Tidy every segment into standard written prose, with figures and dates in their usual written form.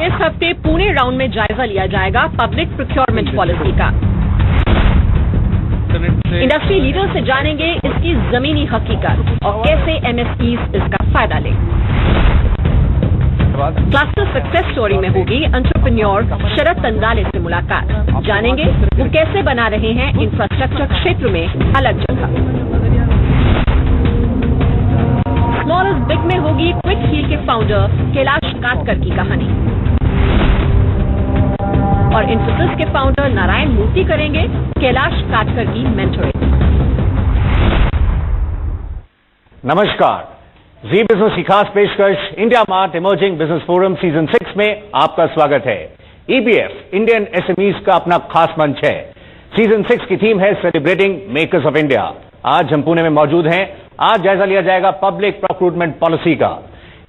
इस हफ्ते पुणे राउंड में जायजा लिया जाएगा पब्लिक प्रोक्योरमेंट पॉलिसी का। इंडस्ट्री लीडर से जानेंगे इसकी जमीनी हकीकत और कैसे एमएसईज इसका फायदा लें। क्लस्टर सक्सेस स्टोरी में होगी एंटरप्रेन्योर शरद तंदाले से मुलाकात, जानेंगे वो कैसे बना रहे हैं इंफ्रास्ट्रक्चर क्षेत्र में अलग जगह। स्मॉल इज बिग में होगी क्विक हील के फाउंडर कैलाश काटकर की कहानी और इन्फोसिस के फाउंडर नारायण मूर्ति करेंगे कैलाश काटकर की मेंटरिंग। नमस्कार, जी बिजनेस की खास पेशकश India mart emerging business forum season 6 में आपका स्वागत है। ईबीएफ इंडियन एसएमईज का अपना खास मंच है। सीजन 6 की थीम है सेलिब्रेटिंग मेकर्स ऑफ इंडिया। आज हम पुणे में मौजूद हैं। आज जायजा लिया जाएगा पब्लिक प्रोक्यूरमेंट पॉलिसी का।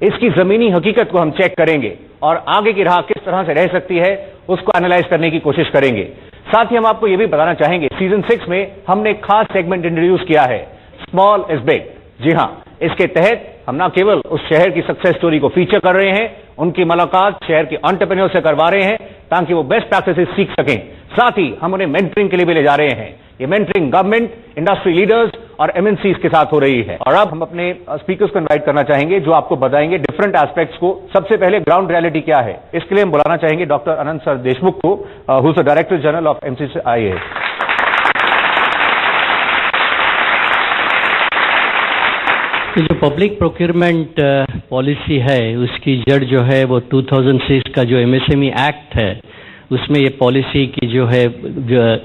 इसकी जमीनी हकीकत को हम चेक करेंगे और आगे की राह किस तरह से रह सकती है उसको एनालाइज करने की कोशिश करेंगे। साथ ही हम आपको यह भी बताना चाहेंगे, सीजन 6 में हमने एक खास सेगमेंट इंट्रोड्यूस किया है, स्मॉल इज बिग। जी हां, इसके तहत हम न केवल उस शहर की सक्सेस स्टोरी को फीचर कर रहे हैं, उनकी मुलाकात शहर के एंटरप्रेन्योर से करवा रहे हैं ताकि वो बेस्ट प्रैक्टिसेस सीख सकें। साथ ही हम उन्हें मेंटरिंग के लिए भी ले जा रहे हैं। ये मेंटरिंग गवर्नमेंट, इंडस्ट्री लीडर्स और एमएनसीज के साथ हो रही है। और अब हम अपने स्पीकर्स को इनवाइट करना चाहेंगे जो आपको बताएंगे डिफरेंट एस्पेक्ट्स को। सबसे पहले ग्राउंड रियलिटी क्या है, इसके लिए हम बुलाना चाहेंगे डॉक्टर अनंत सर देशमुख को, who is the director general of MCIA. जो पब्लिक प्रोक्योरमेंट पॉलिसी है उसकी जड़ जो है वो 2006 का जो एमएसएमई एक्ट है उसमें ये पॉलिसी की जो है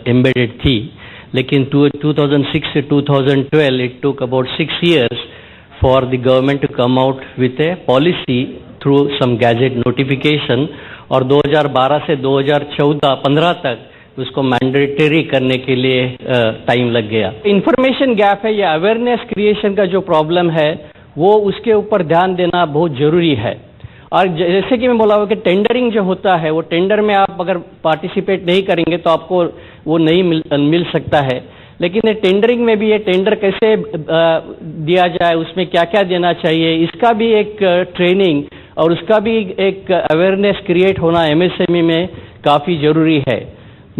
एम्बेडेड थी। लेकिन 2006 से 2012 it took about 6 years for the government to come out with a policy through some gazette notification और 2012 से 2014-15 तक उसको मैंडेटरी करने के लिए टाइम लग गया। इंफॉर्मेशन गैप है या अवेयरनेस क्रिएशन का जो प्रॉब्लम है वो उसके ऊपर ध्यान देना बहुत जरूरी है। और जैसे कि मैं बोला हुआ कि टेंडरिंग जो होता है वो टेंडर में आप अगर पार्टिसिपेट नहीं करेंगे तो आपको वो नहीं मिल सकता है। लेकिन ये टेंडरिंग में भी ये टेंडर कैसे दिया जाए, उसमें क्या क्या देना चाहिए, इसका भी एक ट्रेनिंग और उसका भी एक अवेयरनेस क्रिएट होना एमएसएमई में काफ़ी जरूरी है।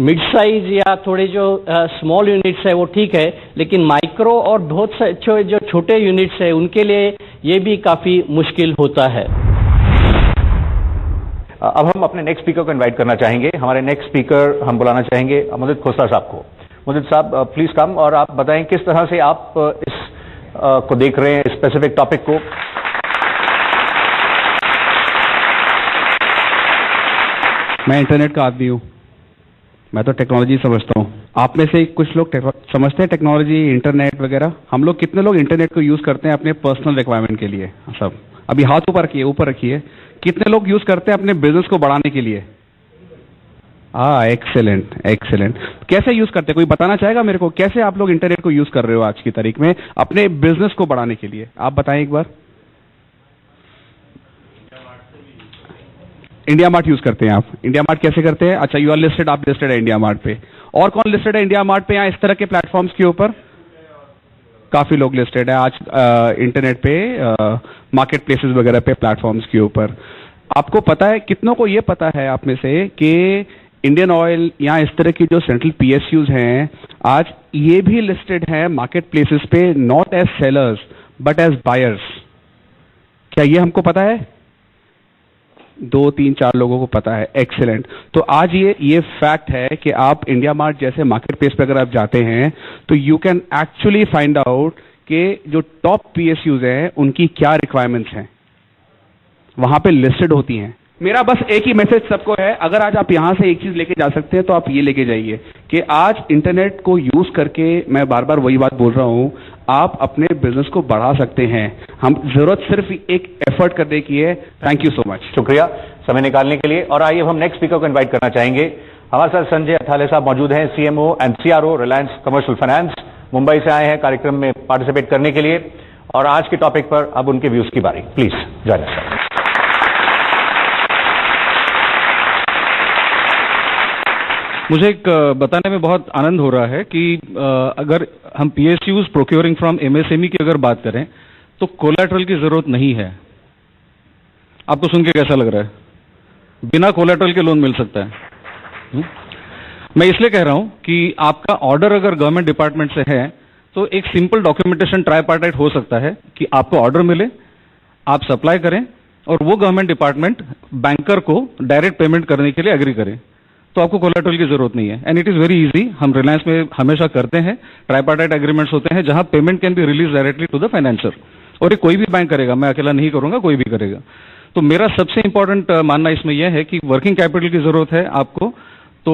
मिड साइज या थोड़े जो स्मॉल यूनिट्स है वो ठीक है, लेकिन माइक्रो और बहुत से जो छोटे यूनिट्स है उनके लिए ये भी काफ़ी मुश्किल होता है। अब हम अपने नेक्स्ट स्पीकर को इनवाइट करना चाहेंगे। हमारे नेक्स्ट स्पीकर हम बुलाना चाहेंगे मुदित खोसला साहब को। मुदित साहब प्लीज कम और आप बताएं किस तरह से आप इस को देख रहे हैं, स्पेसिफिक टॉपिक को। मैं इंटरनेट का आदमी हूँ, मैं तो टेक्नोलॉजी समझता हूँ। आप में से कुछ लोग समझते हैं टेक्नोलॉजी, इंटरनेट वगैरह। हम लोग कितने लोग इंटरनेट को यूज करते हैं अपने पर्सनल रिक्वायरमेंट के लिए? सब अभी हाथ ऊपर रखिए। कितने लोग यूज करते हैं अपने बिजनेस को बढ़ाने के लिए? एक्सेलेंट। कैसे यूज करते हैं, कोई बताना चाहेगा मेरे को? कैसे आप लोग इंटरनेट को यूज कर रहे हो आज की तारीख में अपने बिजनेस को बढ़ाने के लिए? आप बताएं एक बार। इंडिया मार्ट यूज करते हैं आप? इंडिया मार्ट कैसे करते हैं? अच्छा, यू आर लिस्टेड, आप लिस्टेड है इंडिया मार्ट पे। और कौन लिस्टेड है इंडिया मार्ट पे यहाँ इस तरह के प्लेटफॉर्म्स के ऊपर? काफी लोग लिस्टेड है आज इंटरनेट पे, मार्केट प्लेसेस वगैरह पे, प्लेटफॉर्म्स के ऊपर। आपको पता है, कितनों को ये पता है आप में से कि इंडियन ऑयल या इस तरह की जो सेंट्रल पीएसयूज हैं आज ये भी लिस्टेड है मार्केट प्लेसेस पे, not as sellers but as buyers? क्या ये हमको पता है? 2, 3, 4 लोगों को पता है। एक्सीलेंट। तो आज ये फैक्ट है कि आप इंडिया मार्ट जैसे मार्केट प्लेस पर अगर आप जाते हैं तो you can actually find out कि जो टॉप पीएसयूज हैं उनकी क्या रिक्वायरमेंट्स हैं, वहां पे लिस्टेड होती हैं। मेरा बस एक ही मैसेज सबको है, अगर आज आप यहां से एक चीज लेके जा सकते हैं तो आप ये लेके जाइए कि आज इंटरनेट को यूज करके, मैं बार बार वही बात बोल रहा हूं, आप अपने बिजनेस को बढ़ा सकते हैं। हम जरूरत सिर्फ एक एफर्ट करने की है। Thank you so much. शुक्रिया समय निकालने के लिए। और आइए हम नेक्स्ट स्पीकर को इनवाइट करना चाहेंगे। हमारे साथ संजय अठाले साहब मौजूद हैं, CMO and CRO Reliance commercial finance. Mumbai से आए हैं कार्यक्रम में पार्टिसिपेट करने के लिए और आज के टॉपिक पर अब उनके व्यूज की बारी। Please join us. मुझे एक बताने में बहुत आनंद हो रहा है कि अगर हम पीएसयूज प्रोक्योरिंग फ्रॉम एमएसएमई की अगर बात करें तो कोलैटरल की जरूरत नहीं है। आपको सुन के कैसा लग रहा है? बिना कोलेटरल के लोन मिल सकता है। मैं इसलिए कह रहा हूं कि आपका ऑर्डर अगर गवर्नमेंट डिपार्टमेंट से है तो एक सिंपल डॉक्यूमेंटेशन ट्राइपार्टाइट हो सकता है कि आपको ऑर्डर मिले, आप सप्लाई करें और वो गवर्नमेंट डिपार्टमेंट बैंकर को डायरेक्ट पेमेंट करने के लिए एग्री करे, तो आपको कोलेटरल की जरूरत नहीं है। And it is very easy. हम रिलायंस में हमेशा करते हैं, ट्राइपार्टाइट एग्रीमेंट्स होते हैं जहां payment can be release directly to the financer, और ये कोई भी बैंक करेगा, मैं अकेला नहीं करूंगा, कोई भी करेगा। तो मेरा सबसे इंपॉर्टेंट मानना इसमें यह है कि वर्किंग कैपिटल की जरूरत है आपको, तो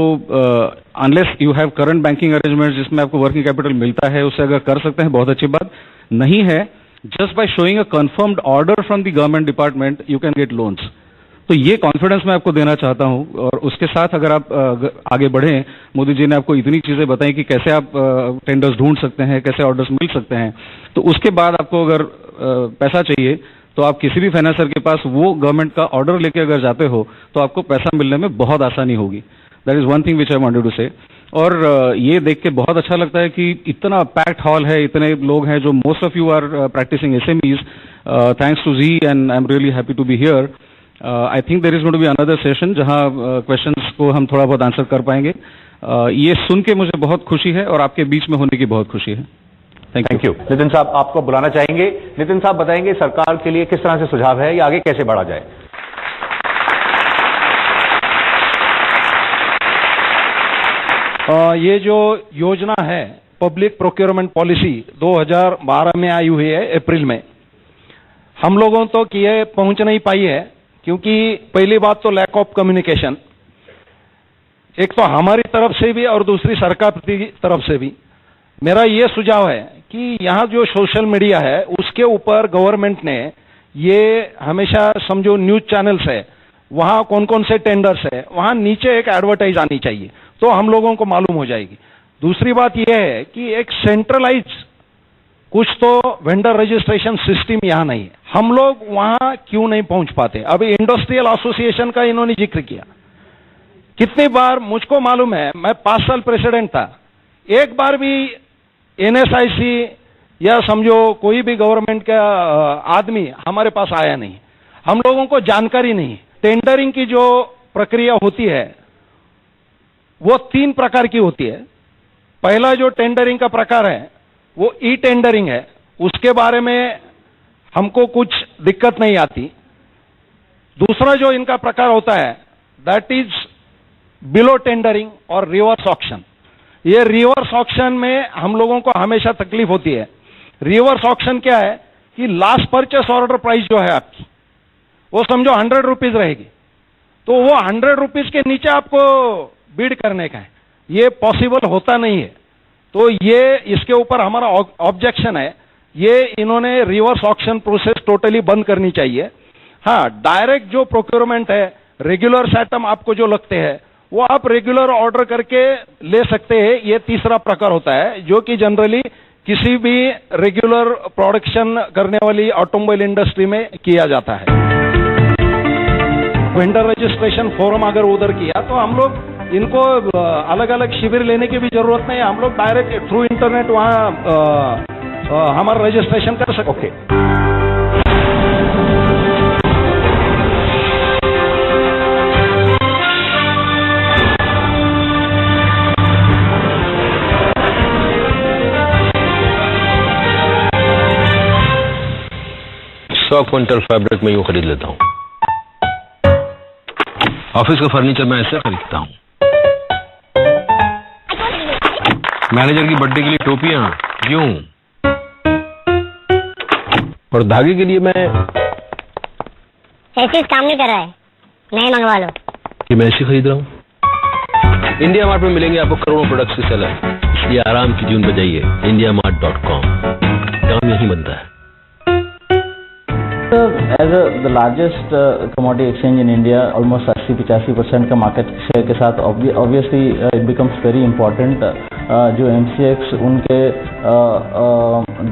unless you have current banking arrangement जिसमें आपको वर्किंग कैपिटल मिलता है, उससे अगर कर सकते हैं बहुत अच्छी बात, नहीं है just by showing a confirmed order from the government department you can get loans. तो ये कॉन्फिडेंस मैं आपको देना चाहता हूं, और उसके साथ अगर आप आगे बढ़ें, मोदी जी ने आपको इतनी चीजें बताई कि कैसे आप टेंडर्स ढूंढ सकते हैं, कैसे ऑर्डर्स मिल सकते हैं, तो उसके बाद आपको अगर पैसा चाहिए तो आप किसी भी फाइनेंसर के पास वो गवर्नमेंट का ऑर्डर लेके अगर जाते हो तो आपको पैसा मिलने में बहुत आसानी होगी। That is one thing which I wanted to say. और ये देख के बहुत अच्छा लगता है कि इतना पैक्ड हॉल है, इतने लोग हैं जो most of you are practising SMEs, thanks to जी, and I am really happy to be here. I think there is going to be another session जहां क्वेश्चंस को हम थोड़ा बहुत आंसर कर पाएंगे। ये सुन के मुझे बहुत खुशी है और आपके बीच में होने की बहुत खुशी है। Thank you. नितिन साहब आपको बुलाना चाहेंगे। नितिन साहब बताएंगे सरकार के लिए किस तरह से सुझाव है, या आगे कैसे बढ़ा जाए। ये जो योजना है पब्लिक प्रोक्योरमेंट पॉलिसी 2012 में आई हुई है अप्रैल में, हम लोगों तो कि ये पहुंच नहीं पाई है, क्योंकि पहली बात तो लैक ऑफ कम्युनिकेशन, एक तो हमारी तरफ से भी और दूसरी सरकार की तरफ से भी। मेरा ये सुझाव है कि यहाँ जो सोशल मीडिया है उसके ऊपर गवर्नमेंट ने ये हमेशा समझो न्यूज चैनल्स है, वहां कौन कौन से टेंडर्स है, वहां नीचे एक एडवर्टाइज आनी चाहिए, तो हम लोगों को मालूम हो जाएगी। दूसरी बात यह है कि एक सेंट्रलाइज कुछ तो वेंडर रजिस्ट्रेशन सिस्टम यहां नहीं है, हम लोग वहां क्यों नहीं पहुंच पाते। अभी इंडस्ट्रियल एसोसिएशन का इन्होंने जिक्र किया, कितनी बार मुझको मालूम है, मैं 5 साल प्रेसिडेंट था, एक बार भी एनएसआईसी या समझो कोई भी गवर्नमेंट का आदमी हमारे पास आया नहीं, हम लोगों को जानकारी नहीं। टेंडरिंग की जो प्रक्रिया होती है वो 3 प्रकार की होती है। पहला जो टेंडरिंग का प्रकार है वो ई टेंडरिंग है, उसके बारे में हमको कुछ दिक्कत नहीं आती। दूसरा जो इनका प्रकार होता है दैट इज बिलो टेंडरिंग और रिवर्स ऑक्शन। ये रिवर्स ऑक्शन में हम लोगों को हमेशा तकलीफ होती है। रिवर्स ऑक्शन क्या है कि लास्ट परचेस ऑर्डर प्राइस जो है आपकी वो समझो 100 रुपीज रहेगी, तो वो 100 रुपीज के नीचे आपको बिड करने का है, ये पॉसिबल होता नहीं है। तो ये इसके ऊपर हमारा ऑब्जेक्शन है, ये इन्होंने रिवर्स ऑक्शन प्रोसेस टोटली बंद करनी चाहिए। हाँ, डायरेक्ट जो प्रोक्योरमेंट है, रेगुलर आइटम आपको जो लगते हैं वो आप रेगुलर ऑर्डर करके ले सकते हैं, ये तीसरा प्रकार होता है जो कि जनरली किसी भी रेगुलर प्रोडक्शन करने वाली ऑटोमोबाइल इंडस्ट्री में किया जाता है। वेंडर रजिस्ट्रेशन फॉर्म अगर उधर किया तो हम लोग इनको अलग अलग शिविर लेने की भी जरूरत नहीं है, हम लोग डायरेक्ट थ्रू इंटरनेट वहां हमारा रजिस्ट्रेशन कर सकते। ओके, सौ क्विंटल फैब्रिक में यूं खरीद लेता हूँ। ऑफिस का फर्नीचर मैं ऐसे खरीदता हूँ। मैनेजर की बर्थडे के लिए टोपियां यूं, और धागे के लिए मैं ऐसे काम नहीं कर रहा है, नए मंगवा लो। ये मैं ऐसे खरीद रहा हूँ। इंडिया मार्ट में मिलेंगे आपको करोड़ों प्रोडक्ट्स के सेलर, इसलिए आराम की ट्यून बजाइए indiamart.com, काम यही बनता है। As the largest commodity exchange in India, almost 80-85% का मार्केट शेयर के साथ obviously it becomes very important। जो MCX उनके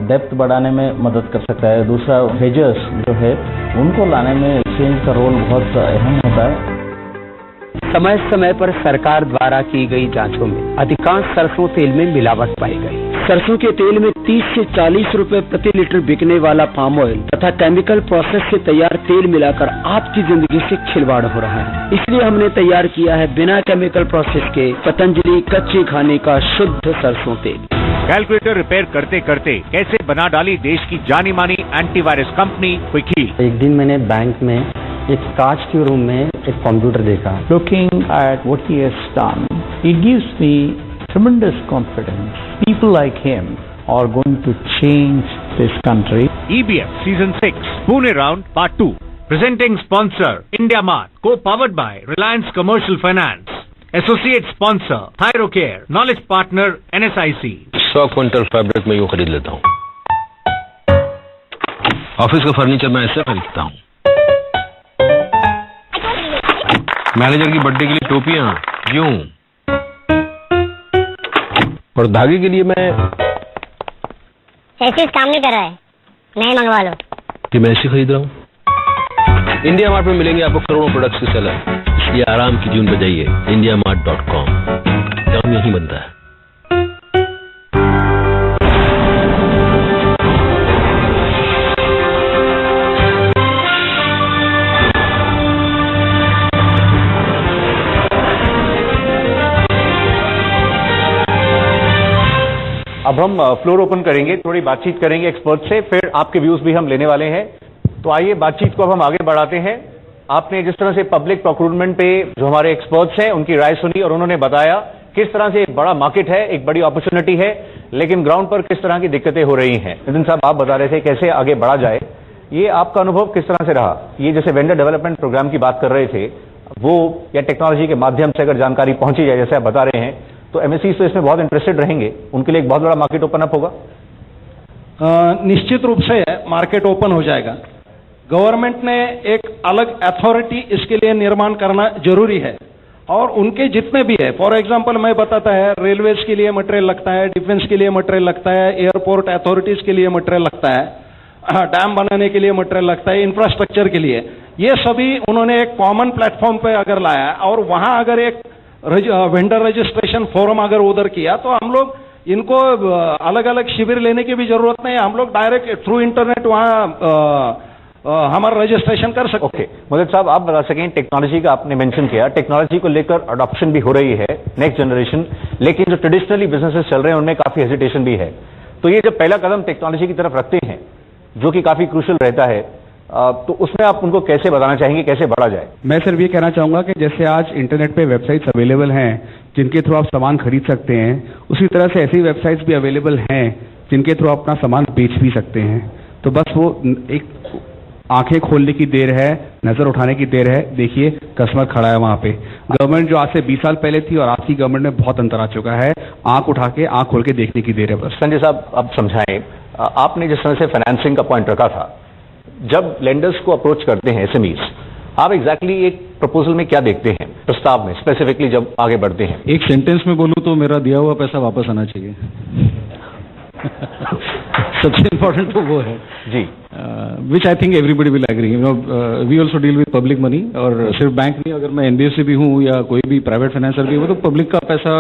डेप्थ बढ़ाने में मदद कर सकता है। दूसरा हेजर्स जो है उनको लाने में एक्सचेंज का रोल बहुत अहम होता है। समय समय पर सरकार द्वारा की गई जांचों में अधिकांश सरसों तेल में मिलावट पाई गई। सरसों के तेल में 30 से 40 रुपए प्रति लीटर बिकने वाला पाम ऑयल तथा केमिकल प्रोसेस से तैयार तेल मिलाकर आपकी जिंदगी से खिलवाड़ हो रहा है। इसलिए हमने तैयार किया है बिना केमिकल प्रोसेस के पतंजलि कच्चे खाने का शुद्ध सरसों तेल। कैलकुलेटर रिपेयर करते करते कैसे बना डाली देश की जानी मानी एंटीवायरस कंपनी क्विक हील। एक दिन मैंने बैंक में एक कांच के रूम में एक कंप्यूटर देखा। Looking at what he has done, it gives me tremendous confidence. People like him are going to change this country. EBF Season 6 Pune Round Part 2. Presenting sponsor India Mart, co-powered by Reliance Commercial Finance. Associate sponsor Thyrocare, knowledge partner NSIC. 100 quintal fabric में यूं खरीद लेता हूँ। Office का furniture मैं ऐसे खरीदता हूँ। मैनेजर की बर्थडे के लिए टोपियां यूं, और धागे के लिए मैं ऐसे काम नहीं कर रहा है, नए मंगवा लो। कि मैं ऐसे खरीद रहा हूँ। इंडिया मार्ट में मिलेंगे आपको करोड़ों प्रोडक्ट्स के सेलर, इसलिए आराम की ट्यून बजाइए indiamart.com। काम यही बनता है। अब हम फ्लोर ओपन करेंगे, थोड़ी बातचीत करेंगे एक्सपर्ट से, फिर आपके व्यूज भी हम लेने वाले हैं। तो आइए बातचीत को अब हम आगे बढ़ाते हैं। आपने जिस तरह से पब्लिक प्रोक्यूरमेंट पे जो हमारे एक्सपर्ट्स हैं उनकी राय सुनी और उन्होंने बताया किस तरह से एक बड़ा मार्केट है, एक बड़ी अपॉर्चुनिटी है, लेकिन ग्राउंड पर किस तरह की दिक्कतें हो रही हैं। नितिन साहब, आप बता रहे थे कैसे आगे बढ़ा जाए, ये आपका अनुभव किस तरह से रहा? ये जैसे वेंडर डेवलपमेंट प्रोग्राम की बात कर रहे थे, वो या टेक्नोलॉजी के माध्यम से अगर जानकारी पहुंची जाए जैसे आप बता रहे हैं, तो एमएससीज तो इसमें बहुत इंटरेस्टेड रहेंगे, उनके लिए एक बहुत बड़ा मार्केट ओपन अप होगा। निश्चित रूप से मार्केट ओपन हो जाएगा। गवर्नमेंट ने एक अलग अथॉरिटी इसके लिए निर्माण करना जरूरी है, और उनके जितने भी है, फॉर एग्जांपल मैं बताता है, रेलवेज के लिए मटेरियल लगता है, डिफेंस के लिए मटेरियल लगता है, एयरपोर्ट अथॉरिटीज के लिए मटेरियल लगता है, डैम बनाने के लिए मटेरियल लगता है, इंफ्रास्ट्रक्चर के लिए, ये सभी उन्होंने एक कॉमन प्लेटफॉर्म पे अगर लाया और वहां अगर एक वेंडर रजिस्ट्रेशन फोरम अगर उधर किया, तो हम लोग इनको अलग अलग शिविर लेने की भी जरूरत नहीं है, हम लोग डायरेक्ट थ्रू इंटरनेट वहां हमारा रजिस्ट्रेशन कर सकते। ओके, मुदत साहब आप बता सकें, टेक्नोलॉजी का आपने मेंशन किया, टेक्नोलॉजी को लेकर अडॉप्शन भी हो रही है, नेक्स्ट जनरेशन, लेकिन जो ट्रेडिशनली बिजनेसेस चल रहे हैं उनमें काफी हेजिटेशन भी है। तो ये जब पहला कदम टेक्नोलॉजी की तरफ रखते हैं, जो कि काफी क्रूशियल रहता है, तो उसमें आप उनको कैसे बताना चाहेंगे, कैसे बढ़ा जाए? मैं सिर्फ ये कहना चाहूंगा कि जैसे आज इंटरनेट पे वेबसाइट्स अवेलेबल हैं जिनके थ्रू आप सामान खरीद सकते हैं, उसी तरह से ऐसी वेबसाइट्स भी अवेलेबल हैं जिनके थ्रू आप अपना सामान बेच भी सकते हैं। तो बस वो एक आंखें खोलने की देर है, नजर उठाने की देर है। देखिए कस्टमर खड़ा है वहां पे। गवर्नमेंट जो आज से 20 साल पहले थी और आज की गवर्नमेंट में बहुत अंतर आ चुका है। आंख उठा के आंख खोल के देखने की देर है बस। संजय साहब आप समझाएं, आपने जिस तरह से फाइनेंसिंग का पॉइंट रखा था, जब लेंडर्स को अप्रोच करते हैं एसएमईज, आप एग्जैक्टली एक प्रपोजल में क्या देखते हैं, प्रस्ताव में स्पेसिफिकली जब आगे बढ़ते हैं? एक सेंटेंस में बोलूं तो मेरा दिया हुआ पैसा वापस आना चाहिए। सबसे इंपॉर्टेंट तो वो है जी, which I think everybody will agree. You know, we also deal with public money, और सिर्फ बैंक नहीं, अगर मैं एनबीएफसी भी हूँ या कोई भी प्राइवेट फाइनेंसर भी हूँ, तो पब्लिक का पैसा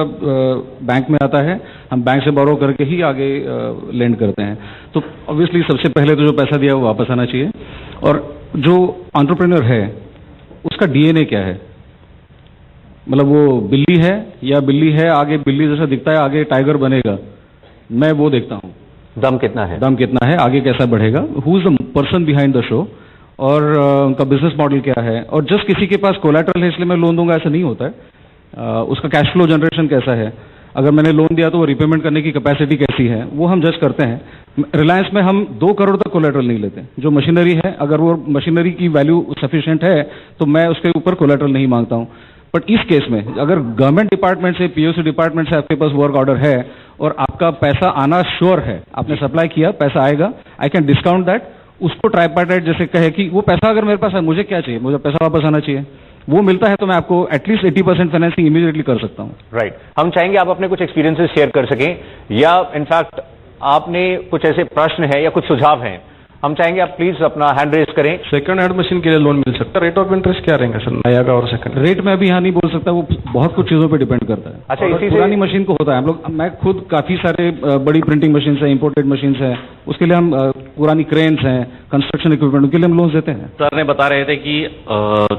बैंक में आता है, हम बैंक से बोरो करके ही आगे लेंड करते हैं। तो ऑब्वियसली सबसे पहले तो जो पैसा दिया वो वापस आना चाहिए। और जो एंटरप्रेन्योर है उसका डीएनए क्या है, मतलब वो बिल्ली है या बिल्ली है, आगे बिल्ली जैसा दिखता है, आगे टाइगर बनेगा, मैं वो देखता हूँ। दम कितना है, दम कितना है, आगे कैसा बढ़ेगा, who is the person behind the show, और उनका बिजनेस मॉडल क्या है। और जस्ट किसी के पास कोलैटरल है इसलिए मैं लोन दूंगा ऐसा नहीं होता है। उसका कैश फ्लो जनरेशन कैसा है, अगर मैंने लोन दिया तो वो रिपेमेंट करने की कैपेसिटी कैसी है, वो हम जज करते हैं। रिलायंस में हम 2 करोड़ तक कोलैटरल नहीं लेते। जो मशीनरी है, अगर वो मशीनरी की वैल्यू सफिशिएंट है तो मैं उसके ऊपर कोलैटरल नहीं मांगता हूँ। बट इस केस में अगर गवर्नमेंट डिपार्टमेंट से, पीओसी डिपार्टमेंट से आपके पास वर्क ऑर्डर है और आपका पैसा आना श्योर है, आपने सप्लाई किया, पैसा आएगा, आई कैन डिस्काउंट दैट। उसको ट्राइपार्टाइट जैसे कहे कि वो पैसा अगर मेरे पास है, मुझे क्या चाहिए, मुझे पैसा वापस आना चाहिए, वो मिलता है तो मैं आपको एटलीस्ट 80% फाइनेंसिंग इमीडिएटली कर सकता हूँ। राइट, हम चाहेंगे आप अपने कुछ एक्सपीरियंसेस शेयर कर सकें, या इनफैक्ट आपने कुछ ऐसे प्रश्न है या कुछ सुझाव हैं हम चाहेंगे आप प्लीज अपना हैंड रेज करें। सेकंड हैंड मशीन के लिए लोन मिल सकता है, रेट ऑफ इंटरेस्ट क्या रहेंगे सर नया का और सेकंड? रेट में अभी यहाँ नहीं बोल सकता, वो बहुत कुछ चीजों पे डिपेंड करता है। अच्छा, इसी से पुरानी मशीन को होता है, हम लोग, मैं खुद काफी सारे बड़ी प्रिंटिंग मशीन है, इंपोर्टेड मशीन है, उसके लिए हम पुरानी क्रेन्स हैं, कंस्ट्रक्शन इक्विपमेंट, उनके लिए हम लोन देते हैं। सर ने बता रहे थे कि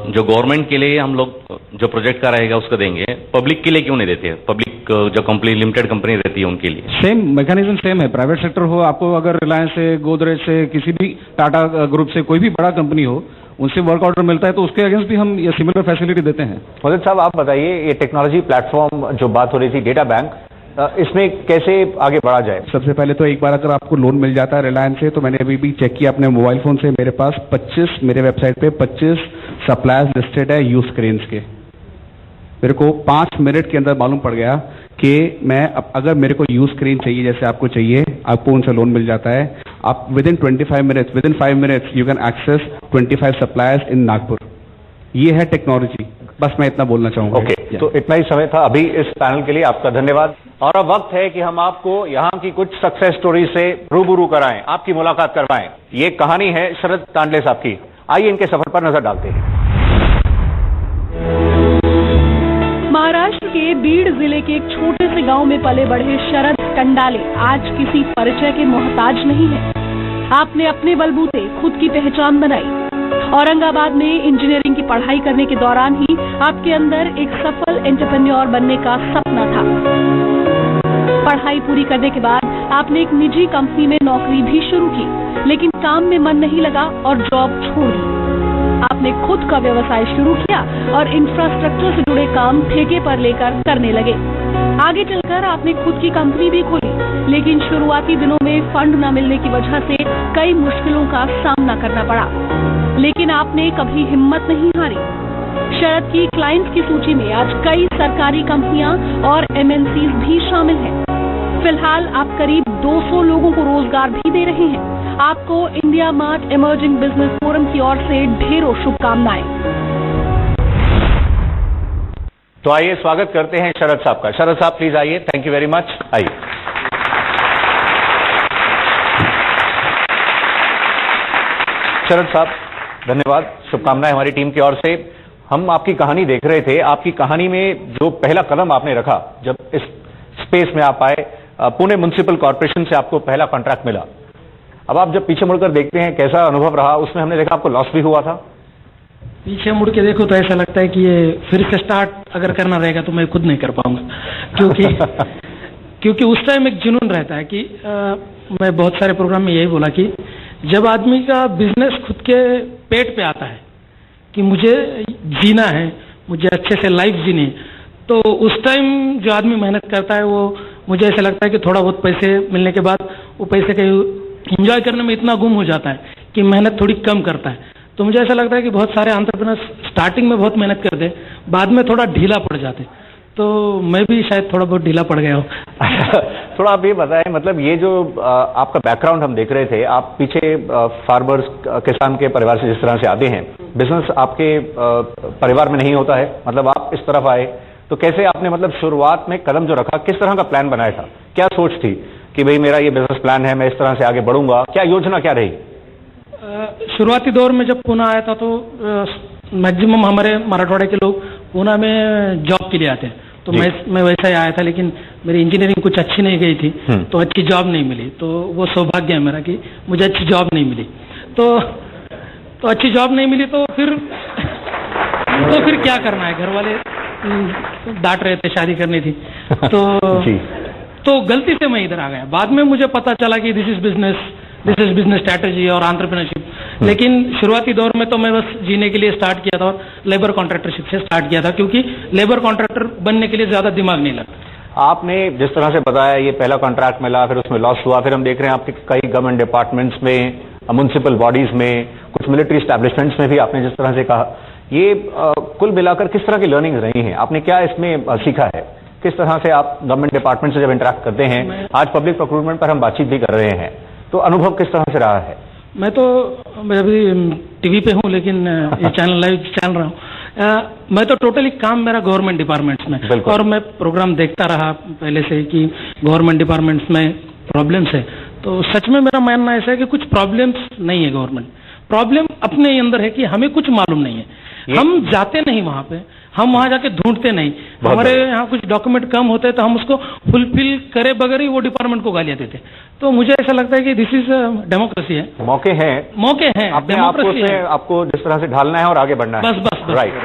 जो गवर्नमेंट के लिए हम लोग जो प्रोजेक्ट का रहेगा उसको देंगे, पब्लिक के लिए क्यों नहीं देते? पब्लिक जो कंपनी लिमिटेड कंपनी रहती है उनके लिए सेम मैकेनिज्म सेम है। प्राइवेट सेक्टर हो, आपको अगर रिलायंस से, गोदरेज से, किसी भी टाटा ग्रुप से, कोई भी बड़ा कंपनी हो, उनसे वर्क ऑर्डर मिलता है तो उसके अगेंस्ट भी हम ये सिमिलर फैसिलिटी देते हैं। मोदी साहब आप बताइए, ये टेक्नोलॉजी प्लेटफॉर्म जो बात हो रही थी डेटा बैंक, इसमें कैसे आगे बढ़ा जाए? सबसे पहले तो एक बार अगर आपको लोन मिल जाता है रिलायंस से, तो मैंने अभी भी चेक किया अपने मोबाइल फोन से, मेरे पास 25 मेरे वेबसाइट पे 25 सप्लायर्स लिस्टेड है यूज क्रेन्स के। मेरे को 5 मिनट के अंदर मालूम पड़ गया कि मैं अगर मेरे को यूज क्रेन चाहिए जैसे आपको चाहिए, आपको उनसे लोन मिल जाता है। आप within 5 minutes you can access 25 suppliers in Nagpur. ये है टेक्नोलॉजी, बस मैं इतना बोलना चाहूंगा। ओके, तो इतना ही समय था अभी इस पैनल के लिए, आपका धन्यवाद। और अब वक्त है कि हम आपको यहाँ की कुछ सक्सेस स्टोरी से रूबरू कराएं, आपकी मुलाकात करवाएं। ये कहानी है शरद तांडले साहब की, आइए इनके सफर पर नजर डालते हैं। महाराष्ट्र के बीड़ जिले के एक छोटे से गांव में पले बढ़े शरद कंडाले आज किसी परिचय के मोहताज नहीं है। आपने अपने बलबूते खुद की पहचान बनाई। औरंगाबाद में इंजीनियरिंग की पढ़ाई करने के दौरान ही आपके अंदर एक सफल एंटरप्रेन्योर बनने का सपना था। पढ़ाई पूरी करने के बाद आपने एक निजी कंपनी में नौकरी भी शुरू की, लेकिन काम में मन नहीं लगा और जॉब छोड़ दी। आपने खुद का व्यवसाय शुरू किया और इंफ्रास्ट्रक्चर से जुड़े काम ठेके पर लेकर करने लगे। आगे चलकर आपने खुद की कंपनी भी खोली, लेकिन शुरुआती दिनों में फंड न मिलने की वजह से कई मुश्किलों का सामना करना पड़ा, लेकिन आपने कभी हिम्मत नहीं हारी। शरद की क्लाइंट्स की सूची में आज कई सरकारी कंपनियां और MNCs भी शामिल हैं। फिलहाल आप करीब 200 लोगों को रोजगार भी दे रहे हैं। आपको India mart emerging business forum की ओर से ढेरों शुभकामनाएं। तो आइए स्वागत करते हैं शरद साहब का। शरद साहब प्लीज आइए, थैंक यू वेरी मच, आइए। शरद साहब धन्यवाद, शुभकामनाएं हमारी टीम की ओर से। हम आपकी कहानी देख रहे थे, आपकी कहानी में जो पहला कदम आपने रखा जब इस स्पेस में आप आए, पुणे म्युनिसिपल कॉर्पोरेशन से आपको पहला कॉन्ट्रैक्ट मिला। अब आप जब पीछे मुड़कर देखते हैं कैसा अनुभव रहा, उसमें हमने देखा आपको लॉस भी हुआ था। पीछे मुड़ के देखो तो ऐसा लगता है कि ये फिर से स्टार्ट अगर करना रहेगा तो मैं खुद नहीं कर पाऊंगा, क्योंकि उस टाइम एक जुनून रहता है कि मैं बहुत सारे प्रोग्राम में यही बोला कि जब आदमी का बिजनेस खुद के पेट पे आता है कि मुझे जीना है, मुझे अच्छे से लाइफ जीनी है, तो उस टाइम जो आदमी मेहनत करता है वो मुझे ऐसा लगता है कि थोड़ा बहुत पैसे मिलने के बाद वो पैसे के एंजॉय करने में इतना गुम हो जाता है कि मेहनत थोड़ी कम करता है। तो मुझे ऐसा लगता है कि बहुत सारे एंटरप्रेन्योर्स स्टार्टिंग में बहुत मेहनत करते, बाद में थोड़ा ढीला पड़ जाते, तो मैं भी शायद थोड़ा बहुत ढीला पड़ गया हूँ। थोड़ा आप ये बताएं, मतलब ये जो आपका बैकग्राउंड हम देख रहे थे, आप पीछे फार्मर्स किसान के परिवार से जिस तरह से आते हैं, बिजनेस आपके परिवार में नहीं होता है, मतलब आप इस तरफ आए, तो कैसे आपने मतलब शुरुआत में कदम जो रखा, किस तरह का प्लान बनाया था, क्या सोच थी कि भाई मेरा ये बिजनेस प्लान है, मैं इस तरह से आगे बढ़ूंगा, क्या योजना क्या रही? शुरुआती दौर में जब पुणे आया था तो मैक्सिमम हमारे मराठवाड़े के लोग पुणे में जॉब के लिए आते हैं, तो मैं वैसा ही आया था, लेकिन मेरी इंजीनियरिंग कुछ अच्छी नहीं गई थी, तो अच्छी जॉब नहीं मिली। तो वो सौभाग्य है मेरा कि मुझे अच्छी जॉब नहीं मिली, तो अच्छी जॉब नहीं मिली तो फिर क्या करना है, घर वाले डांट रहे थे, शादी करनी थी, तो गलती से मैं इधर आ गया। बाद में मुझे पता चला कि दिस इज बिजनेस स्ट्रैटेजी और एंटरप्रेन्योरशिप, लेकिन शुरुआती दौर में तो मैं बस जीने के लिए स्टार्ट किया था और लेबर कॉन्ट्रैक्टरशिप से स्टार्ट किया था, क्योंकि लेबर कॉन्ट्रैक्टर बनने के लिए ज्यादा दिमाग नहीं लगता। आपने जिस तरह से बताया ये पहला कॉन्ट्रैक्ट मिला, फिर उसमें लॉस हुआ, फिर हम देख रहे हैं आपके कई गवर्नमेंट डिपार्टमेंट्स में, म्युनिसिपल बॉडीज में, कुछ मिलिट्री एस्टैब्लिशमेंट्स में भी आपने जिस तरह से कहा, ये कुल मिलाकर किस तरह की लर्निंग रही हैं, आपने क्या इसमें सीखा है, किस तरह से आप गवर्नमेंट डिपार्टमेंट से जब इंटरेक्ट करते हैं, आज पब्लिक प्रोक्योरमेंट पर हम बातचीत भी कर रहे हैं, तो अनुभव किस तरह से रहा है? मैं अभी टीवी पे हूँ, लेकिन ये चैनल लाइव चल रहा हूँ। मैं तो टोटली काम मेरा गवर्नमेंट डिपार्टमेंट्स में, और मैं प्रोग्राम देखता रहा पहले से कि गवर्नमेंट डिपार्टमेंट्स में प्रॉब्लम्स है, तो सच में मेरा मानना ऐसा है कि कुछ प्रॉब्लम्स नहीं है गवर्नमेंट, प्रॉब्लम अपने ही अंदर है कि हमें कुछ मालूम नहीं है, हम जाते नहीं वहां पे, हम वहां जाके ढूंढते नहीं, हमारे यहाँ कुछ डॉक्यूमेंट कम होते हैं तो हम उसको फुलफिल करे बगैर ही वो डिपार्टमेंट को गालियां देते। तो मुझे ऐसा लगता है कि दिस इज डेमोक्रेसी है, मौके हैं अपने आपको जिस तरह से ढालना है और आगे बढ़ना है। बस राइट।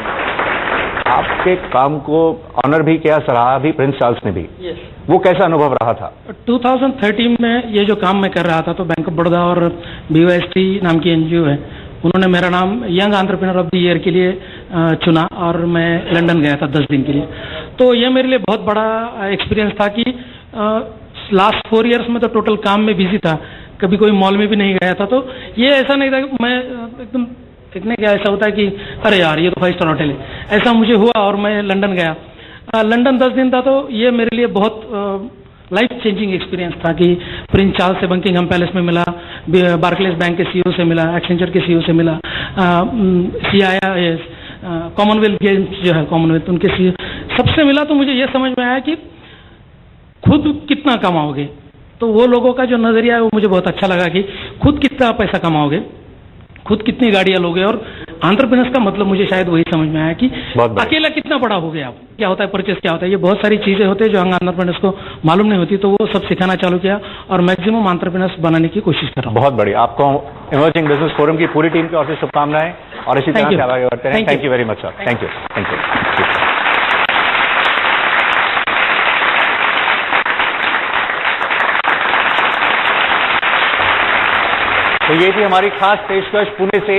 आपके काम को ऑनर भी किया, सराहा भी प्रिंस चार्ल्स ने भी। वो कैसा अनुभव रहा था? 2013 में ये जो काम मैं कर रहा था तो बैंक ऑफ बड़ौदा और BOST नाम की NGO है, उन्होंने मेरा नाम young entrepreneur of the year के लिए चुना और मैं लंदन गया था 10 दिन के लिए। तो ये मेरे लिए बहुत बड़ा एक्सपीरियंस था कि लास्ट 4 इयर्स में तो टोटल काम में बिजी था, कभी कोई मॉल में भी नहीं गया था। तो ये ऐसा नहीं था कि मैं एकदम देखने क्या ऐसा होता है कि अरे यार ये तो 5 स्टार होटल है, ऐसा मुझे हुआ और मैं लंदन गया। लंदन 10 दिन था तो ये मेरे लिए बहुत लाइफ चेंजिंग एक्सपीरियंस था कि प्रिंस चार्ल्स से बकिंघम पैलेस में मिला, बार्कलेस बैंक के CEO से मिला, एक्सेंचर के CEO से मिला, CIIS कॉमनवेल्थ गेम्स जो है कॉमनवेल्थ उनके CEO सबसे मिला। तो मुझे ये समझ में आया कि खुद कितना कमाओगे, तो वो लोगों का जो नजरिया है वो मुझे बहुत अच्छा लगा कि खुद कितना पैसा कमाओगे, खुद कितनी गाड़ियां लोगे, और एंटरप्रेन्योर्स का मतलब मुझे शायद वही समझ में आया कि अकेला कितना बड़ा हो गया आप, क्या होता है परचेस, क्या होता है, ये बहुत सारी चीजें होती है जो एंटरप्रेन्योर्स को मालूम नहीं होती। तो वो सब सिखाना चालू किया और मैक्सिमम एंटरप्रेन्योर्स बनाने की कोशिश कर रहा हूँ। बहुत बढ़िया। आपको इमर्जिंग बिजनेस फोरम की पूरी टीम की ओर से शुभकामनाएं और इसी तरह से आगे बढ़ते हैं। Thank you very much sir. Thank you. तो ये थी हमारी खास पेशकश पुणे से।